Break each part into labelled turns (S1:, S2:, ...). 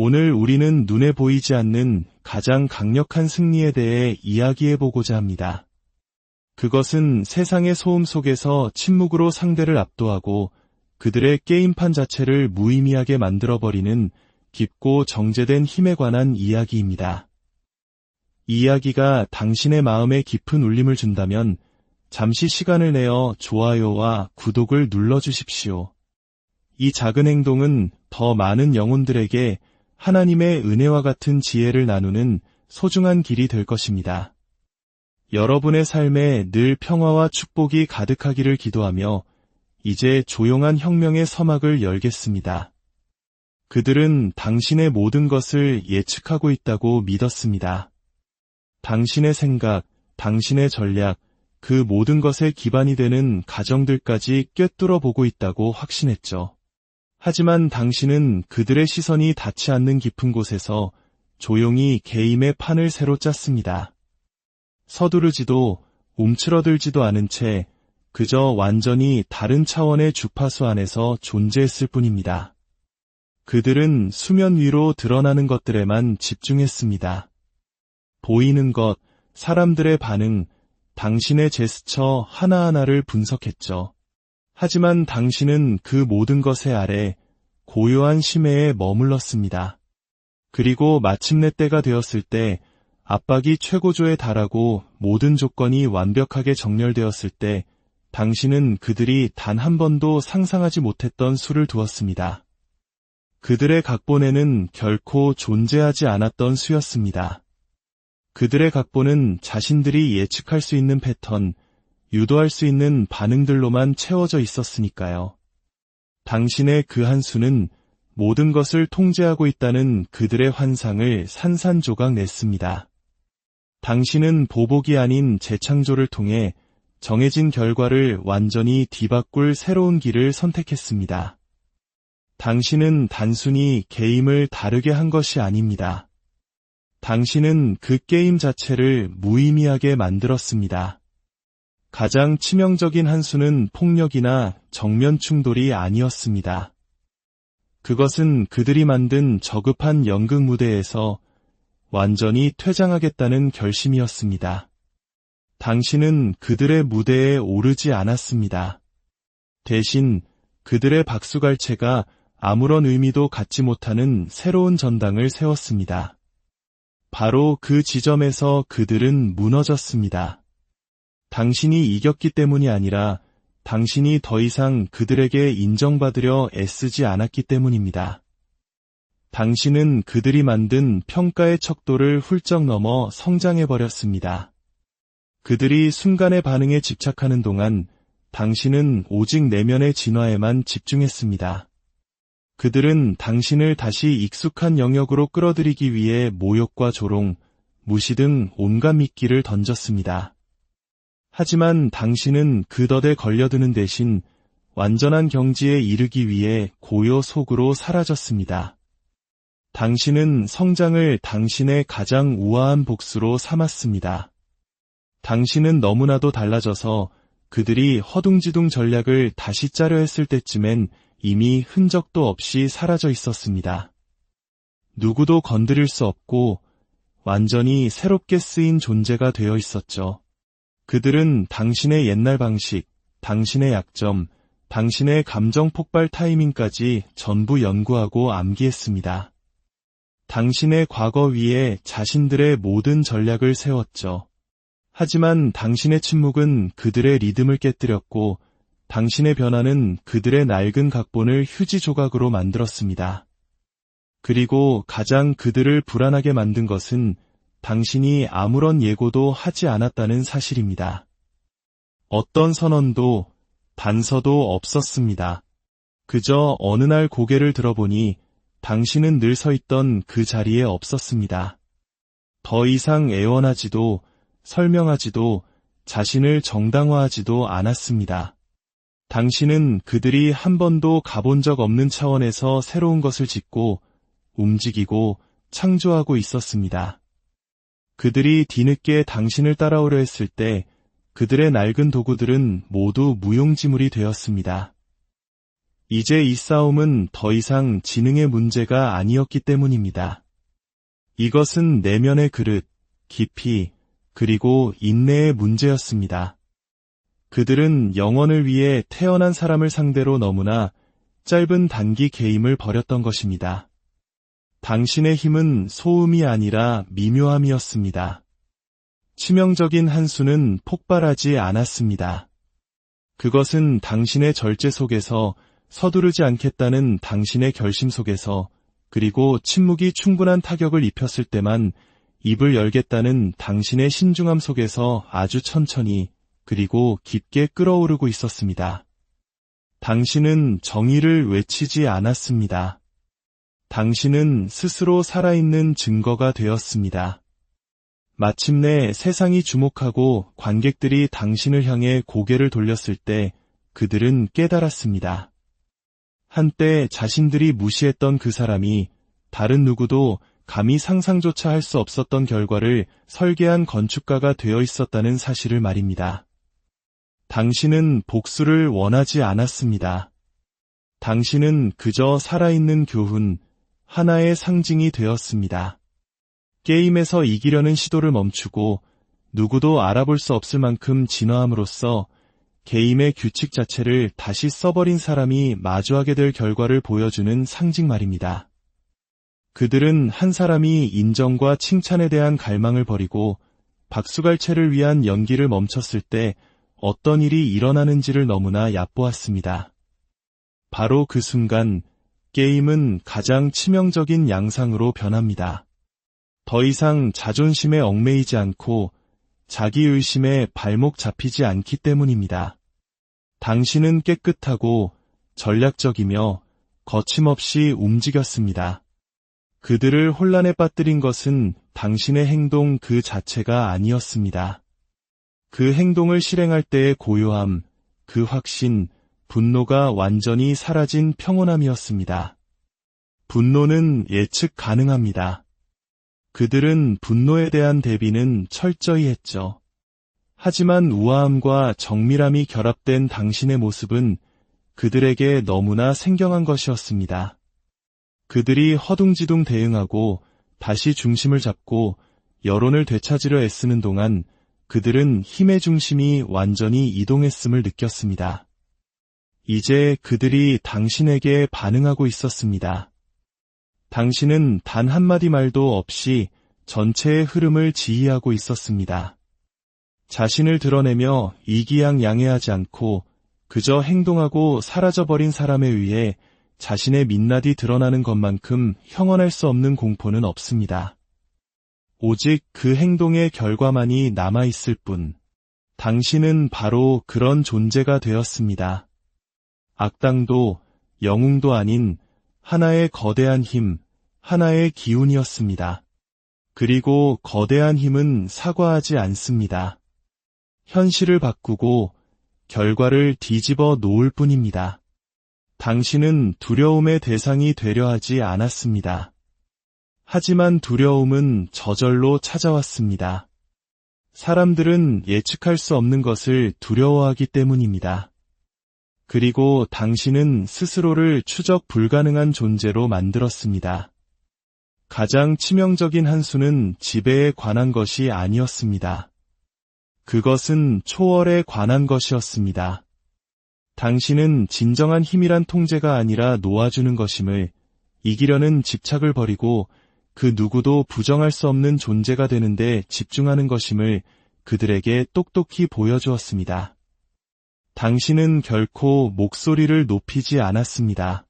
S1: 오늘 우리는 눈에 보이지 않는 가장 강력한 승리에 대해 이야기해보고자 합니다. 그것은 세상의 소음 속에서 침묵으로 상대를 압도하고 그들의 게임판 자체를 무의미하게 만들어버리는 깊고 정제된 힘에 관한 이야기입니다. 이 이야기가 당신의 마음에 깊은 울림을 준다면 잠시 시간을 내어 좋아요와 구독을 눌러주십시오. 이 작은 행동은 더 많은 영혼들에게 하나님의 은혜와 같은 지혜를 나누는 소중한 길이 될 것입니다. 여러분의 삶에 늘 평화와 축복이 가득하기를 기도하며 이제 조용한 혁명의 서막을 열겠습니다. 그들은 당신의 모든 것을 예측하고 있다고 믿었습니다. 당신의 생각, 당신의 전략, 그 모든 것의 기반이 되는 가정들까지 꿰뚫어 보고 있다고 확신했죠. 하지만 당신은 그들의 시선이 닿지 않는 깊은 곳에서 조용히 게임의 판을 새로 짰습니다. 서두르지도 움츠러들지도 않은 채 그저 완전히 다른 차원의 주파수 안에서 존재했을 뿐입니다. 그들은 수면 위로 드러나는 것들에만 집중했습니다. 보이는 것, 사람들의 반응, 당신의 제스처 하나하나를 분석했죠. 하지만 당신은 그 모든 것의 아래 고요한 심해에 머물렀습니다. 그리고 마침내 때가 되었을 때 압박이 최고조에 달하고 모든 조건이 완벽하게 정렬되었을 때 당신은 그들이 단 한 번도 상상하지 못했던 수를 두었습니다. 그들의 각본에는 결코 존재하지 않았던 수였습니다. 그들의 각본은 자신들이 예측할 수 있는 패턴, 유도할 수 있는 반응들로만 채워져 있었으니까요. 당신의 그 한 수는 모든 것을 통제하고 있다는 그들의 환상을 산산조각 냈습니다. 당신은 보복이 아닌 재창조를 통해 정해진 결과를 완전히 뒤바꿀 새로운 길을 선택했습니다. 당신은 단순히 게임을 다르게 한 것이 아닙니다. 당신은 그 게임 자체를 무의미하게 만들었습니다. 가장 치명적인 한 수는 폭력이나 정면 충돌이 아니었습니다. 그것은 그들이 만든 저급한 연극 무대에서 완전히 퇴장하겠다는 결심이었습니다. 당신은 그들의 무대에 오르지 않았습니다. 대신 그들의 박수갈채가 아무런 의미도 갖지 못하는 새로운 전당을 세웠습니다. 바로 그 지점에서 그들은 무너졌습니다. 당신이 이겼기 때문이 아니라 당신이 더 이상 그들에게 인정받으려 애쓰지 않았기 때문입니다. 당신은 그들이 만든 평가의 척도를 훌쩍 넘어 성장해버렸습니다. 그들이 순간의 반응에 집착하는 동안 당신은 오직 내면의 진화에만 집중했습니다. 그들은 당신을 다시 익숙한 영역으로 끌어들이기 위해 모욕과 조롱, 무시 등 온갖 미끼를 던졌습니다. 하지만 당신은 그 덫에 걸려드는 대신 완전한 경지에 이르기 위해 고요 속으로 사라졌습니다. 당신은 성장을 당신의 가장 우아한 복수로 삼았습니다. 당신은 너무나도 달라져서 그들이 허둥지둥 전략을 다시 짜려 했을 때쯤엔 이미 흔적도 없이 사라져 있었습니다. 누구도 건드릴 수 없고 완전히 새롭게 쓰인 존재가 되어 있었죠. 그들은 당신의 옛날 방식, 당신의 약점, 당신의 감정 폭발 타이밍까지 전부 연구하고 암기했습니다. 당신의 과거 위에 자신들의 모든 전략을 세웠죠. 하지만 당신의 침묵은 그들의 리듬을 깨뜨렸고 당신의 변화는 그들의 낡은 각본을 휴지 조각으로 만들었습니다. 그리고 가장 그들을 불안하게 만든 것은 당신이 아무런 예고도 하지 않았다는 사실입니다. 어떤 선언도, 단서도 없었습니다. 그저 어느 날 고개를 들어보니 당신은 늘 서 있던 그 자리에 없었습니다. 더 이상 애원하지도, 설명하지도, 자신을 정당화하지도 않았습니다. 당신은 그들이 한 번도 가본 적 없는 차원에서 새로운 것을 짓고, 움직이고, 창조하고 있었습니다. 그들이 뒤늦게 당신을 따라오려 했을 때 그들의 낡은 도구들은 모두 무용지물이 되었습니다. 이제 이 싸움은 더 이상 지능의 문제가 아니었기 때문입니다. 이것은 내면의 그릇, 깊이, 그리고 인내의 문제였습니다. 그들은 영원을 위해 태어난 사람을 상대로 너무나 짧은 단기 게임을 벌였던 것입니다. 당신의 힘은 소음이 아니라 미묘함이었습니다. 치명적인 한 수는 폭발하지 않았습니다. 그것은 당신의 절제 속에서, 서두르지 않겠다는 당신의 결심 속에서, 그리고 침묵이 충분한 타격을 입혔을 때만 입을 열겠다는 당신의 신중함 속에서 아주 천천히, 그리고 깊게 끓어오르고 있었습니다. 당신은 정의를 외치지 않았습니다. 당신은 스스로 살아있는 증거가 되었습니다. 마침내 세상이 주목하고 관객들이 당신을 향해 고개를 돌렸을 때 그들은 깨달았습니다. 한때 자신들이 무시했던 그 사람이 다른 누구도 감히 상상조차 할 수 없었던 결과를 설계한 건축가가 되어 있었다는 사실을 말입니다. 당신은 복수를 원하지 않았습니다. 당신은 그저 살아있는 교훈, 하나의 상징이 되었습니다. 게임에서 이기려는 시도를 멈추고 누구도 알아볼 수 없을 만큼 진화함으로써 게임의 규칙 자체를 다시 써버린 사람이 마주하게 될 결과를 보여주는 상징 말입니다. 그들은 한 사람이 인정과 칭찬에 대한 갈망을 버리고 박수갈채를 위한 연기를 멈췄을 때 어떤 일이 일어나는지를 너무나 얕보았습니다. 바로 그 순간 게임은 가장 치명적인 양상으로 변합니다. 더 이상 자존심에 얽매이지 않고 자기의심에 발목 잡히지 않기 때문입니다. 당신은 깨끗하고 전략적이며 거침없이 움직였습니다. 그들을 혼란에 빠뜨린 것은 당신의 행동 그 자체가 아니었습니다. 그 행동을 실행할 때의 고요함, 그 확신, 분노가 완전히 사라진 평온함이었습니다. 분노는 예측 가능합니다. 그들은 분노에 대한 대비는 철저히 했죠. 하지만 우아함과 정밀함이 결합된 당신의 모습은 그들에게 너무나 생경한 것이었습니다. 그들이 허둥지둥 대응하고 다시 중심을 잡고 여론을 되찾으려 애쓰는 동안 그들은 힘의 중심이 완전히 이동했음을 느꼈습니다. 이제 그들이 당신에게 반응하고 있었습니다. 당신은 단 한마디 말도 없이 전체의 흐름을 지휘하고 있었습니다. 자신을 드러내며 이기양양해하지 않고 그저 행동하고 사라져버린 사람에 의해 자신의 민낯이 드러나는 것만큼 형언할 수 없는 공포는 없습니다. 오직 그 행동의 결과만이 남아있을 뿐. 당신은 바로 그런 존재가 되었습니다. 악당도 영웅도 아닌 하나의 거대한 힘, 하나의 기운이었습니다. 그리고 거대한 힘은 사과하지 않습니다. 현실을 바꾸고 결과를 뒤집어 놓을 뿐입니다. 당신은 두려움의 대상이 되려 하지 않았습니다. 하지만 두려움은 저절로 찾아왔습니다. 사람들은 예측할 수 없는 것을 두려워하기 때문입니다. 그리고 당신은 스스로를 추적 불가능한 존재로 만들었습니다. 가장 치명적인 한 수는 지배에 관한 것이 아니었습니다. 그것은 초월에 관한 것이었습니다. 당신은 진정한 힘이란 통제가 아니라 놓아주는 것임을, 이기려는 집착을 버리고 그 누구도 부정할 수 없는 존재가 되는데 집중하는 것임을 그들에게 똑똑히 보여주었습니다. 당신은 결코 목소리를 높이지 않았습니다.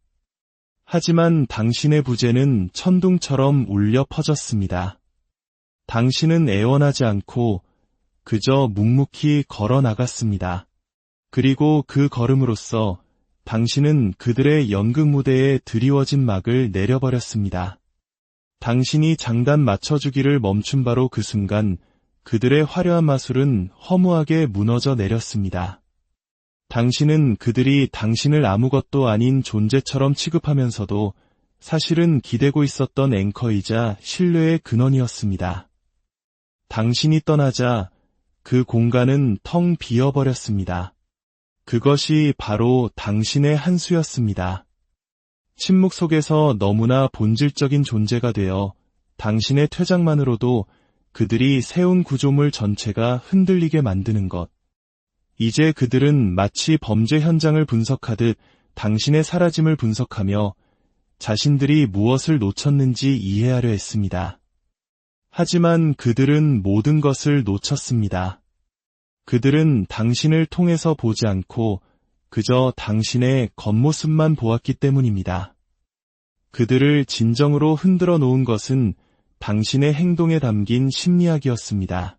S1: 하지만 당신의 부재는 천둥처럼 울려 퍼졌습니다. 당신은 애원하지 않고 그저 묵묵히 걸어 나갔습니다. 그리고 그 걸음으로써 당신은 그들의 연극 무대에 드리워진 막을 내려버렸습니다. 당신이 장단 맞춰주기를 멈춘 바로 그 순간 그들의 화려한 마술은 허무하게 무너져 내렸습니다. 당신은 그들이 당신을 아무것도 아닌 존재처럼 취급하면서도 사실은 기대고 있었던 앵커이자 신뢰의 근원이었습니다. 당신이 떠나자 그 공간은 텅 비어버렸습니다. 그것이 바로 당신의 한 수였습니다. 침묵 속에서 너무나 본질적인 존재가 되어 당신의 퇴장만으로도 그들이 세운 구조물 전체가 흔들리게 만드는 것. 이제 그들은 마치 범죄 현장을 분석하듯 당신의 사라짐을 분석하며 자신들이 무엇을 놓쳤는지 이해하려 했습니다. 하지만 그들은 모든 것을 놓쳤습니다. 그들은 당신을 통해서 보지 않고 그저 당신의 겉모습만 보았기 때문입니다. 그들을 진정으로 흔들어 놓은 것은 당신의 행동에 담긴 심리학이었습니다.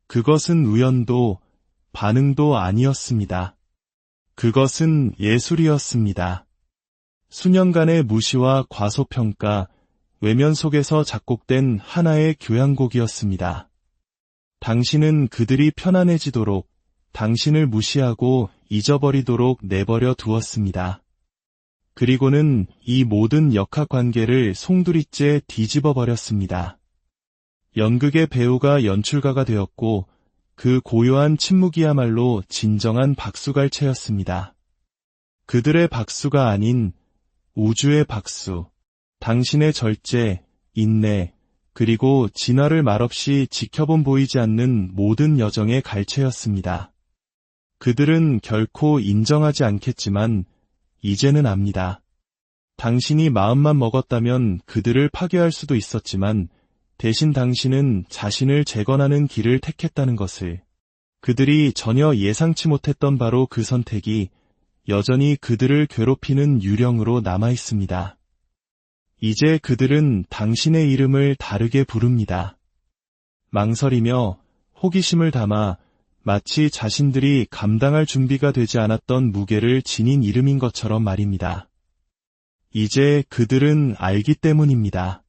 S1: 그것은 우연도 반응도 아니었습니다. 그것은 예술이었습니다. 수년간의 무시와 과소평가, 외면 속에서 작곡된 하나의 교향곡이었습니다. 당신은 그들이 편안해지도록, 당신을 무시하고 잊어버리도록 내버려 두었습니다. 그리고는 이 모든 역학관계를 송두리째 뒤집어 버렸습니다. 연극의 배우가 연출가가 되었고 그 고요한 침묵이야말로 진정한 박수갈채였습니다. 그들의 박수가 아닌 우주의 박수, 당신의 절제, 인내, 그리고 진화를 말없이 지켜본 보이지 않는 모든 여정의 갈채였습니다. 그들은 결코 인정하지 않겠지만 이제는 압니다. 당신이 마음만 먹었다면 그들을 파괴할 수도 있었지만 대신 당신은 자신을 재건하는 길을 택했다는 것을. 그들이 전혀 예상치 못했던 바로 그 선택이 여전히 그들을 괴롭히는 유령으로 남아있습니다. 이제 그들은 당신의 이름을 다르게 부릅니다. 망설이며 호기심을 담아 마치 자신들이 감당할 준비가 되지 않았던 무게를 지닌 이름인 것처럼 말입니다. 이제 그들은 알기 때문입니다.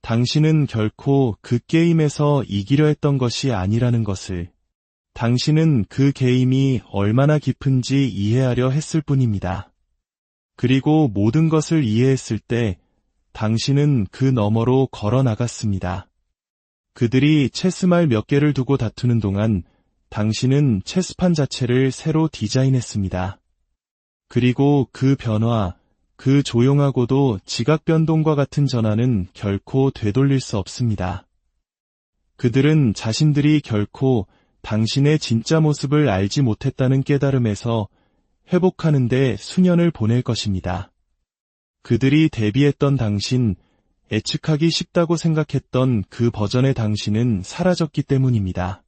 S1: 당신은 결코 그 게임에서 이기려 했던 것이 아니라는 것을. 당신은 그 게임이 얼마나 깊은지 이해하려 했을 뿐입니다. 그리고 모든 것을 이해했을 때 당신은 그 너머로 걸어 나갔습니다. 그들이 체스말 몇 개를 두고 다투는 동안 당신은 체스판 자체를 새로 디자인했습니다. 그리고 그 변화, 그 조용하고도 지각 변동과 같은 전환은 결코 되돌릴 수 없습니다. 그들은 자신들이 결코 당신의 진짜 모습을 알지 못했다는 깨달음에서 회복하는 데 수년을 보낼 것입니다. 그들이 대비했던 당신, 예측하기 쉽다고 생각했던 그 버전의 당신은 사라졌기 때문입니다.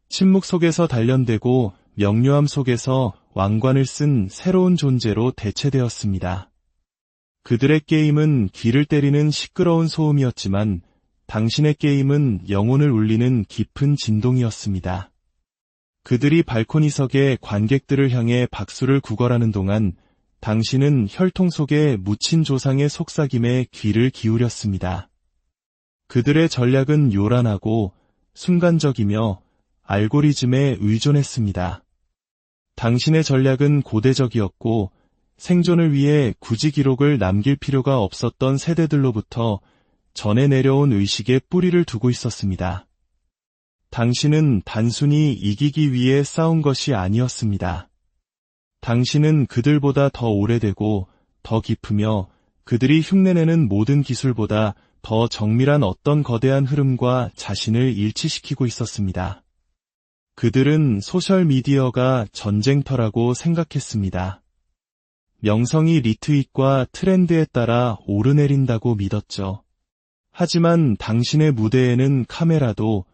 S1: 침묵 속에서 단련되고 명료함 속에서 왕관을 쓴 새로운 존재로 대체되었습니다. 그들의 게임은 귀를 때리는 시끄러운 소음이었지만 당신의 게임은 영혼을 울리는 깊은 진동이었습니다. 그들이 발코니석에 관객들을 향해 박수를 구걸하는 동안 당신은 혈통 속에 묻힌 조상의 속삭임에 귀를 기울였습니다. 그들의 전략은 요란하고 순간적이며 알고리즘에 의존했습니다. 당신의 전략은 고대적이었고 생존을 위해 굳이 기록을 남길 필요가 없었던 세대들로부터 전해 내려온 의식에 뿌리를 두고 있었습니다. 당신은 단순히 이기기 위해 싸운 것이 아니었습니다. 당신은 그들보다 더 오래되고 더 깊으며 그들이 흉내내는 모든 기술보다 더 정밀한 어떤 거대한 흐름과 자신을 일치시키고 있었습니다. 그들은 소셜미디어가 전쟁터라고 생각했습니다. 명성이 리트윗과 트렌드에 따라 오르내린다고 믿었죠. 하지만 당신의 무대에는 카메라도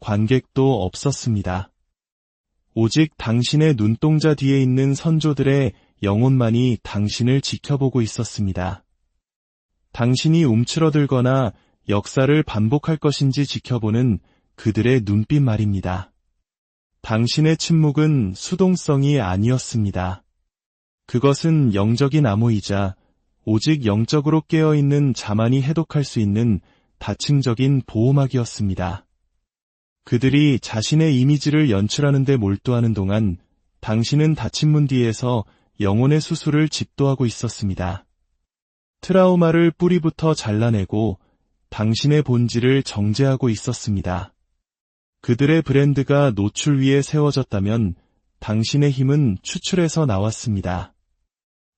S1: 관객도 없었습니다. 오직 당신의 눈동자 뒤에 있는 선조들의 영혼만이 당신을 지켜보고 있었습니다. 당신이 움츠러들거나 역사를 반복할 것인지 지켜보는 그들의 눈빛 말입니다. 당신의 침묵은 수동성이 아니었습니다. 그것은 영적인 암호이자 오직 영적으로 깨어있는 자만이 해독할 수 있는 다층적인 보호막이었습니다. 그들이 자신의 이미지를 연출하는 데 몰두하는 동안 당신은 닫힌 문 뒤에서 영혼의 수술을 집도하고 있었습니다. 트라우마를 뿌리부터 잘라내고 당신의 본질을 정제하고 있었습니다. 그들의 브랜드가 노출 위에 세워졌다면 당신의 힘은 추출해서 나왔습니다.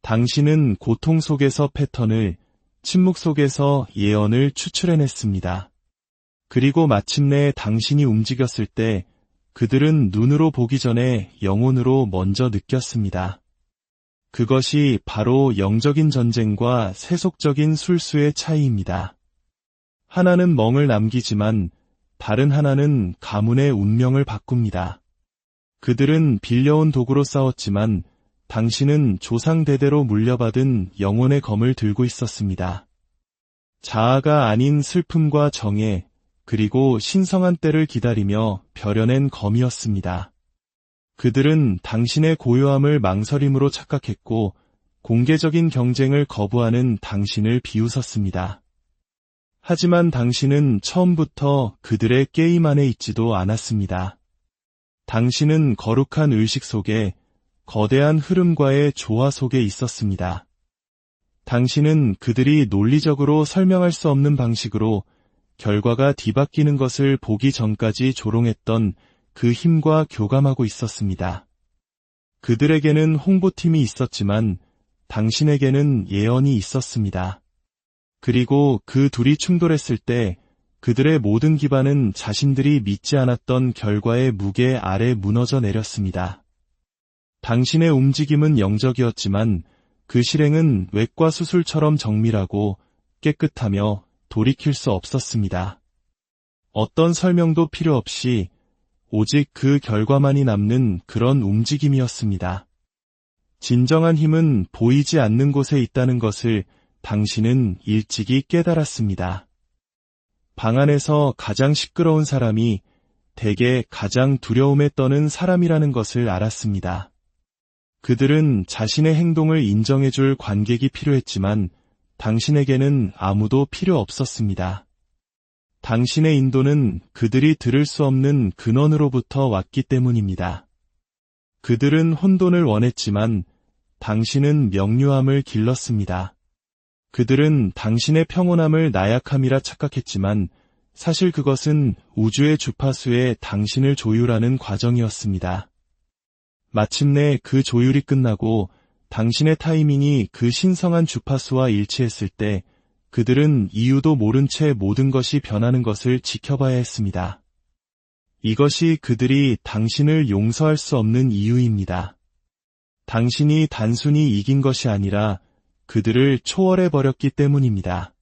S1: 당신은 고통 속에서 패턴을, 침묵 속에서 예언을 추출해냈습니다. 그리고 마침내 당신이 움직였을 때 그들은 눈으로 보기 전에 영혼으로 먼저 느꼈습니다. 그것이 바로 영적인 전쟁과 세속적인 술수의 차이입니다. 하나는 멍을 남기지만 다른 하나는 가문의 운명을 바꿉니다. 그들은 빌려온 도구로 싸웠지만 당신은 조상 대대로 물려받은 영혼의 검을 들고 있었습니다. 자아가 아닌 슬픔과 정애, 그리고 신성한 때를 기다리며 벼려낸 검이었습니다. 그들은 당신의 고요함을 망설임으로 착각했고 공개적인 경쟁을 거부하는 당신을 비웃었습니다. 하지만 당신은 처음부터 그들의 게임 안에 있지도 않았습니다. 당신은 거룩한 의식 속에 거대한 흐름과의 조화 속에 있었습니다. 당신은 그들이 논리적으로 설명할 수 없는 방식으로 결과가 뒤바뀌는 것을 보기 전까지 조롱했던 그 힘과 교감하고 있었습니다. 그들에게는 홍보팀이 있었지만 당신에게는 예언이 있었습니다. 그리고 그 둘이 충돌했을 때 그들의 모든 기반은 자신들이 믿지 않았던 결과의 무게 아래 무너져 내렸습니다. 당신의 움직임은 영적이었지만 그 실행은 외과 수술처럼 정밀하고 깨끗하며 돌이킬 수 없었습니다. 어떤 설명도 필요 없이 오직 그 결과만이 남는 그런 움직임이었습니다. 진정한 힘은 보이지 않는 곳에 있다는 것을 당신은 일찍이 깨달았습니다. 방 안에서 가장 시끄러운 사람이 대개 가장 두려움에 떠는 사람이라는 것을 알았습니다. 그들은 자신의 행동을 인정해줄 관객이 필요했지만 당신에게는 아무도 필요 없었습니다. 당신의 인도는 그들이 들을 수 없는 근원으로부터 왔기 때문입니다. 그들은 혼돈을 원했지만 당신은 명료함을 길렀습니다. 그들은 당신의 평온함을 나약함이라 착각했지만 사실 그것은 우주의 주파수에 당신을 조율하는 과정이었습니다. 마침내 그 조율이 끝나고 당신의 타이밍이 그 신성한 주파수와 일치했을 때 그들은 이유도 모른 채 모든 것이 변하는 것을 지켜봐야 했습니다. 이것이 그들이 당신을 용서할 수 없는 이유입니다. 당신이 단순히 이긴 것이 아니라 그들을 초월해버렸기 때문입니다.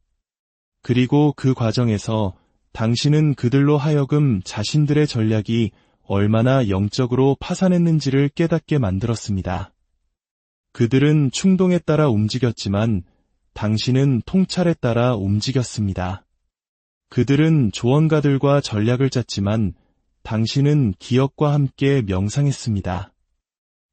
S1: 그리고 그 과정에서 당신은 그들로 하여금 자신들의 전략이 얼마나 영적으로 파산했는지를 깨닫게 만들었습니다. 그들은 충동에 따라 움직였지만 당신은 통찰에 따라 움직였습니다. 그들은 조언가들과 전략을 짰지만 당신은 기억과 함께 명상했습니다.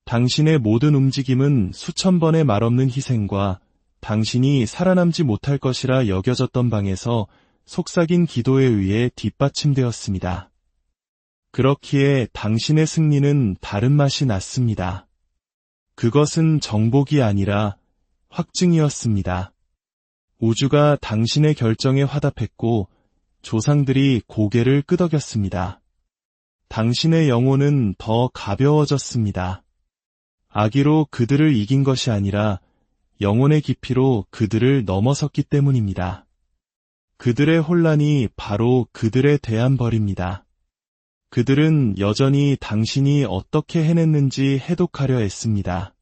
S1: 당신의 모든 움직임은 수천 번의 말없는 희생과 당신이 살아남지 못할 것이라 여겨졌던 방에서 속삭인 기도에 의해 뒷받침되었습니다. 그렇기에 당신의 승리는 다른 맛이 났습니다. 그것은 정복이 아니라 확증이었습니다. 우주가 당신의 결정에 화답했고 조상들이 고개를 끄덕였습니다. 당신의 영혼은 더 가벼워졌습니다. 악의로 그들을 이긴 것이 아니라 영혼의 깊이로 그들을 넘어섰기 때문입니다. 그들의 혼란이 바로 그들에 대한 벌입니다. 그들은 여전히 당신이 어떻게 해냈는지 해독하려 애씁니다.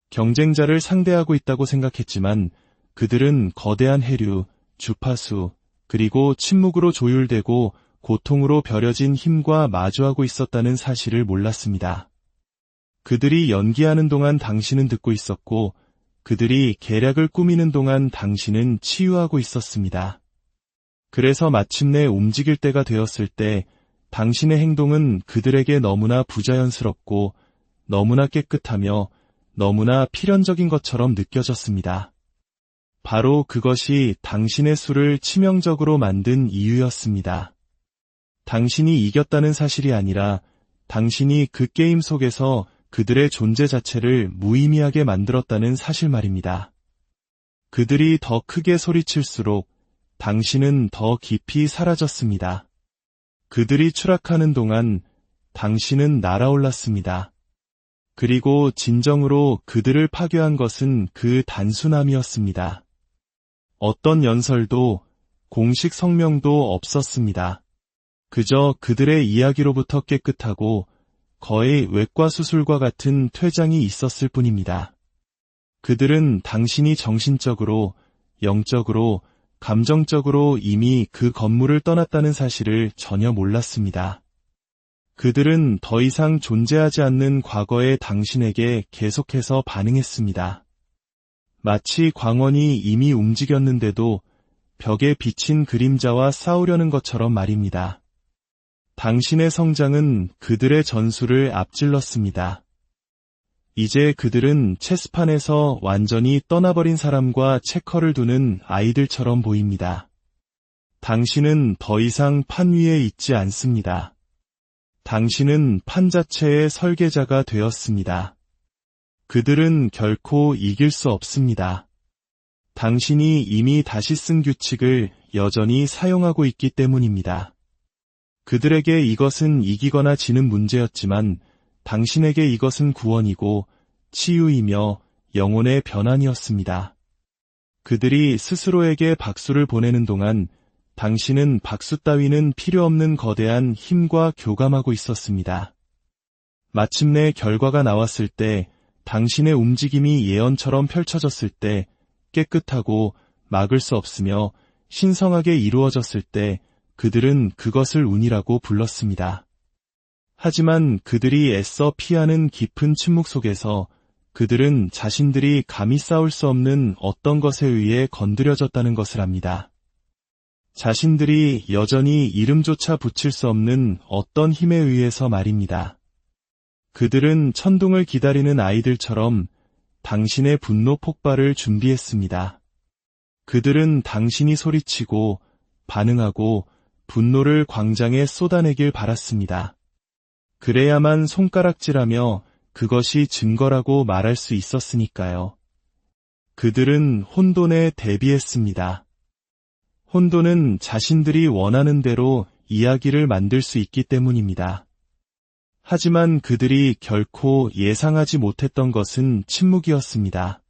S1: 경쟁자를 상대하고 있다고 생각했지만 그들은 거대한 해류, 주파수, 그리고 침묵으로 조율되고 고통으로 벼려진 힘과 마주하고 있었다는 사실을 몰랐습니다. 그들이 연기하는 동안 당신은 듣고 있었고 그들이 계략을 꾸미는 동안 당신은 치유하고 있었습니다. 그래서 마침내 움직일 때가 되었을 때 당신의 행동은 그들에게 너무나 부자연스럽고 너무나 깨끗하며 너무나 필연적인 것처럼 느껴졌습니다. 바로 그것이 당신의 수를 치명적으로 만든 이유였습니다. 당신이 이겼다는 사실이 아니라 당신이 그 게임 속에서 그들의 존재 자체를 무의미하게 만들었다는 사실 말입니다. 그들이 더 크게 소리칠수록 당신은 더 깊이 사라졌습니다. 그들이 추락하는 동안 당신은 날아올랐습니다. 그리고 진정으로 그들을 파괴한 것은 그 단순함이었습니다. 어떤 연설도 공식 성명도 없었습니다. 그저 그들의 이야기로부터 깨끗하고 거의 외과 수술과 같은 퇴장이 있었을 뿐입니다. 그들은 당신이 정신적으로, 영적으로, 감정적으로 이미 그 건물을 떠났다는 사실을 전혀 몰랐습니다. 그들은 더 이상 존재하지 않는 과거의 당신에게 계속해서 반응했습니다. 마치 광원이 이미 움직였는데도 벽에 비친 그림자와 싸우려는 것처럼 말입니다. 당신의 성장은 그들의 전술을 앞질렀습니다. 이제 그들은 체스판에서 완전히 떠나버린 사람과 체커를 두는 아이들처럼 보입니다. 당신은 더 이상 판 위에 있지 않습니다. 당신은 판 자체의 설계자가 되었습니다. 그들은 결코 이길 수 없습니다. 당신이 이미 다시 쓴 규칙을 여전히 사용하고 있기 때문입니다. 그들에게 이것은 이기거나 지는 문제였지만 당신에게 이것은 구원이고 치유이며 영혼의 변환이었습니다. 그들이 스스로에게 박수를 보내는 동안 당신은 박수 따위는 필요 없는 거대한 힘과 교감하고 있었습니다. 마침내 결과가 나왔을 때 당신의 움직임이 예언처럼 펼쳐졌을 때 깨끗하고 막을 수 없으며 신성하게 이루어졌을 때 그들은 그것을 운이라고 불렀습니다. 하지만 그들이 애써 피하는 깊은 침묵 속에서 그들은 자신들이 감히 싸울 수 없는 어떤 것에 의해 건드려졌다는 것을 압니다. 자신들이 여전히 이름조차 붙일 수 없는 어떤 힘에 의해서 말입니다. 그들은 천둥을 기다리는 아이들처럼 당신의 분노 폭발을 준비했습니다. 그들은 당신이 소리치고 반응하고 분노를 광장에 쏟아내길 바랐습니다. 그래야만 손가락질하며 그것이 증거라고 말할 수 있었으니까요. 그들은 혼돈에 대비했습니다. 혼돈은 자신들이 원하는 대로 이야기를 만들 수 있기 때문입니다. 하지만 그들이 결코 예상하지 못했던 것은 침묵이었습니다.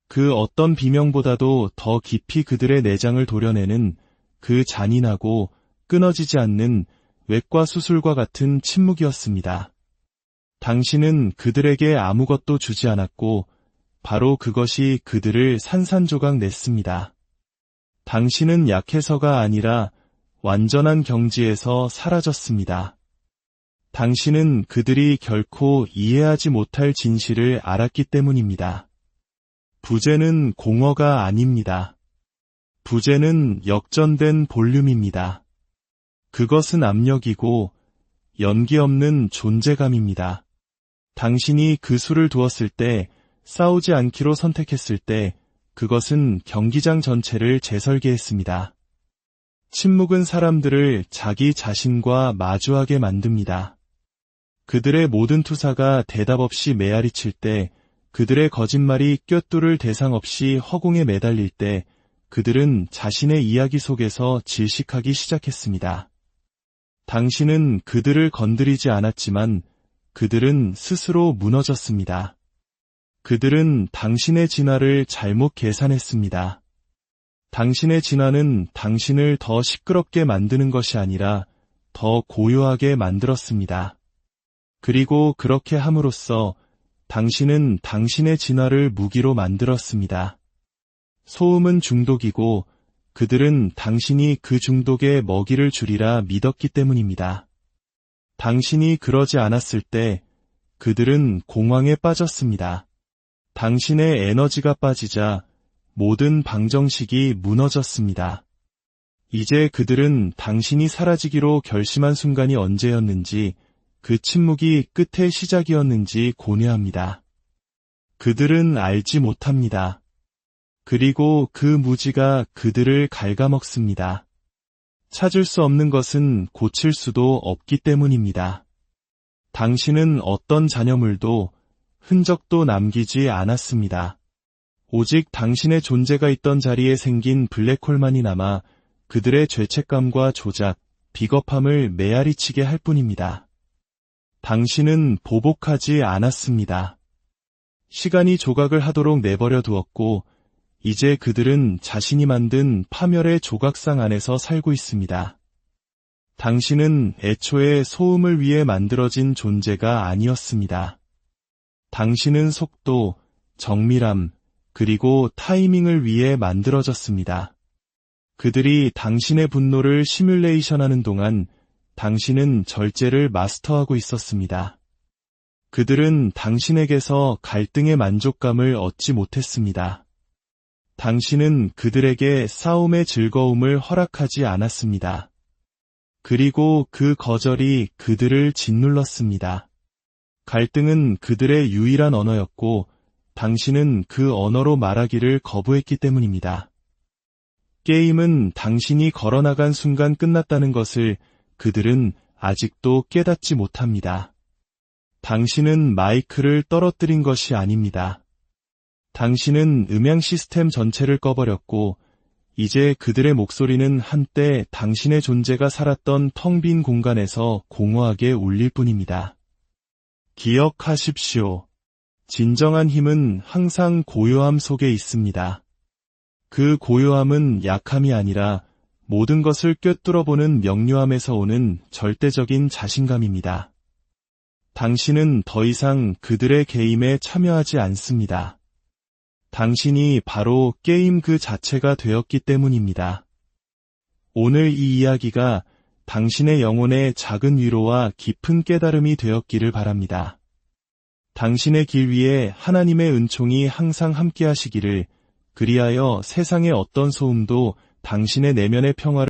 S1: 그 어떤 비명보다도 더 깊이 그들의 내장을 도려내는 그 잔인하고 끊어지지 않는 외과 수술과 같은 침묵이었습니다. 당신은 그들에게 아무것도 주지 않았고 바로 그것이 그들을 산산조각 냈습니다. 당신은 약해서가 아니라 완전한 경지에서 사라졌습니다. 당신은 그들이 결코 이해하지 못할 진실을 알았기 때문입니다. 부재는 공허가 아닙니다. 부재는 역전된 볼륨입니다. 그것은 압력이고 연기 없는 존재감입니다. 당신이 그 수를 두었을 때, 싸우지 않기로 선택했을 때, 그것은 경기장 전체를 재설계했습니다. 침묵은 사람들을 자기 자신과 마주하게 만듭니다. 그들의 모든 투사가 대답 없이 메아리칠 때, 그들의 거짓말이 꿰뚫을 대상 없이 허공에 매달릴 때, 그들은 자신의 이야기 속에서 질식하기 시작했습니다. 당신은 그들을 건드리지 않았지만 그들은 스스로 무너졌습니다. 그들은 당신의 진화를 잘못 계산했습니다. 당신의 진화는 당신을 더 시끄럽게 만드는 것이 아니라 더 고요하게 만들었습니다. 그리고 그렇게 함으로써 당신은 당신의 진화를 무기로 만들었습니다. 소음은 중독이고 그들은 당신이 그 중독에 먹이를 주리라 믿었기 때문입니다. 당신이 그러지 않았을 때 그들은 공황에 빠졌습니다. 당신의 에너지가 빠지자 모든 방정식이 무너졌습니다. 이제 그들은 당신이 사라지기로 결심한 순간이 언제였는지, 그 침묵이 끝의 시작이었는지 고뇌합니다. 그들은 알지 못합니다. 그리고 그 무지가 그들을 갉아먹습니다. 찾을 수 없는 것은 고칠 수도 없기 때문입니다. 당신은 어떤 잔여물도 흔적도 남기지 않았습니다. 오직 당신의 존재가 있던 자리에 생긴 블랙홀만이 남아 그들의 죄책감과 조작, 비겁함을 메아리치게 할 뿐입니다. 당신은 보복하지 않았습니다. 시간이 조각을 하도록 내버려 두었고, 이제 그들은 자신이 만든 파멸의 조각상 안에서 살고 있습니다. 당신은 애초에 소음을 위해 만들어진 존재가 아니었습니다. 당신은 속도, 정밀함, 그리고 타이밍을 위해 만들어졌습니다. 그들이 당신의 분노를 시뮬레이션하는 동안 당신은 절제를 마스터하고 있었습니다. 그들은 당신에게서 갈등의 만족감을 얻지 못했습니다. 당신은 그들에게 싸움의 즐거움을 허락하지 않았습니다. 그리고 그 거절이 그들을 짓눌렀습니다. 갈등은 그들의 유일한 언어였고, 당신은 그 언어로 말하기를 거부했기 때문입니다. 게임은 당신이 걸어나간 순간 끝났다는 것을 그들은 아직도 깨닫지 못합니다. 당신은 마이크를 떨어뜨린 것이 아닙니다. 당신은 음향 시스템 전체를 꺼버렸고, 이제 그들의 목소리는 한때 당신의 존재가 살았던 텅 빈 공간에서 공허하게 울릴 뿐입니다. 기억하십시오. 진정한 힘은 항상 고요함 속에 있습니다. 그 고요함은 약함이 아니라 모든 것을 꿰뚫어보는 명료함에서 오는 절대적인 자신감입니다. 당신은 더 이상 그들의 게임에 참여하지 않습니다. 당신이 바로 게임 그 자체가 되었기 때문입니다. 오늘 이 이야기가 당신의 영혼의 작은 위로와 깊은 깨달음이 되었기를 바랍니다. 당신의 길 위에 하나님의 은총이 항상 함께 하시기를, 그리하여 세상의 어떤 소음도 당신의 내면의 평화를